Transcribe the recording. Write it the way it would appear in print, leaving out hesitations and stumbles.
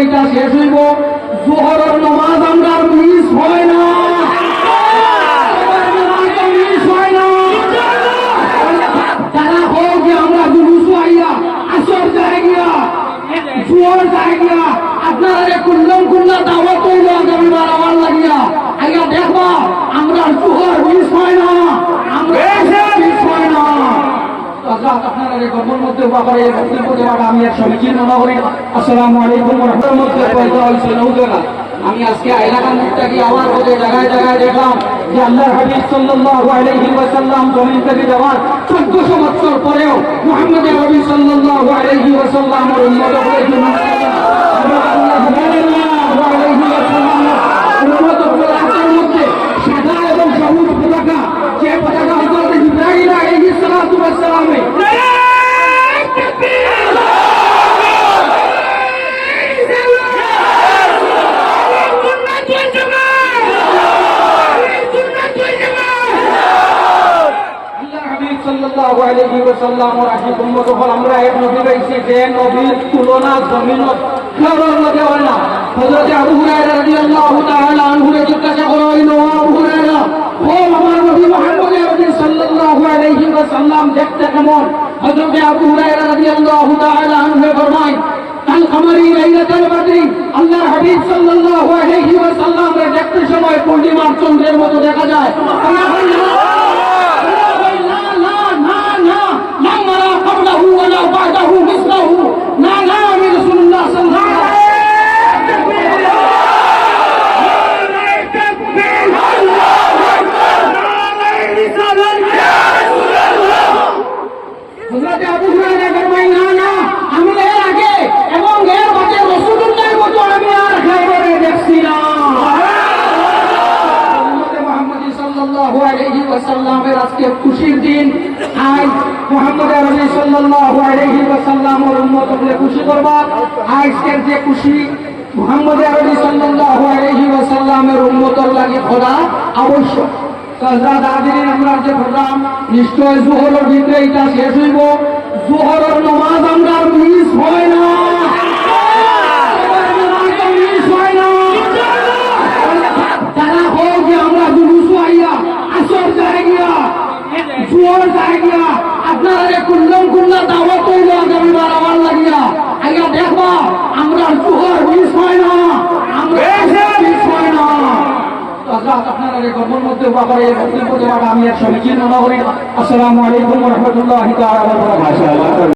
এটা শেষ হইব জোহরের নামাজ আমরা মিস হয় না তারা হোক যে আমরা জুলুস আইয়া আসর যায় গিয়া জোহর যায় গিয়া আপনারা কুল্লা দাওয়াত হইল আগামীবার আমার লাগিয়া আইয়া দেখবা আমরা জোহর মিস হয় না আমরা মিস হয় না আপনারা গর্বের মধ্যে ব্যাপারে বক্তব্য দেওয়াটা আমি এক সমীচীন মনে করি। আসসালামু আলাইকুম ওয়া রাহমাতুল্লাহ। আমি আজকে এলাকার মুখটাকে আবার বলে জায়গায় জায়গায় দেখলাম যে আল্লাহর হাবিব সাল্লাল্লাহু আলাইহি ওয়াসাল্লাম জমিন থেকে যাওয়ার 1400 বছর পরেও মুহাম্মদ আরবি সাল্লাল্লাহু আলাইহি ওয়াসাল্লামের উম্মত হয়ে জন্য সাদা এবং সবুজ পতাকা যে পতাকা হযরত ইব্রাহিম আলাইহিস সালাতু ওয়াস সালামে সাল্লাল্লাহু আলাইহি ওয়াসাল্লাম ওর আশিক উম্মত হল আমরা এক নবী পাইছি যে নবীর তুলনা জমিনত কারোর লগে হয় না। হযরত আবু হুরায়রা রাদিয়াল্লাহু তাআলা আনহু জিজ্ঞাসা করেন ও আবু হুরায়রা ও আমার নবী মুহাম্মদ আরবি সাল্লাল্লাহু আলাইহি ওয়াসাল্লাম দেখতে কেমন? হযরত আবু হুরায়রা রাদিয়াল্লাহু তাআলা আনহু ফরমায় কাল কমারি লাইলাতুল বদরি আল্লাহর হাবিব সাল্লাল্লাহু আলাইহি ওয়াসাল্লাম দেখতে সময় পূর্ণিমার চন্দ্রের মতো দেখা যায়। আজকে খুশির দিন আজ মুহাম্মদ আরবি সাল্লাল্লাহু আলাইহি ওয়াসাল্লামের উম্মতকে খুশি করবা। আজকের যে খুশি মুহাম্মদ আরবি সাল্লাল্লাহু আলাইহি ওয়াসাল্লামের উম্মতের লাগি খোদা আবশ্যক। হযরত আদিন আমরা যে প্রোগ্রাম নিশ্চয় জোহরের ভিতরে এটা শেষ হইব জোহরের নামাজ আমরা মিস হয় না তারা হোক যে আমরা জুলুস আইয়া আসর যায় গিয়া জোহর যায় গিয়া আপনারা কুল্লা দাওয়াত হইল আগামীবার আমার লাগিয়া আইয়া দেখবা আমরা জোহর মিস হয় না আমরা মিস হয় না। আপনারা গর্বের মধ্যে ব্যাপারে বক্তব্য দেওয়াটা আমি এক সমীচীন মনে করি। আসসালামু আলাইকুম ওয়া রাহমাতুল্লাহি ওয়া বারাকাতুহু।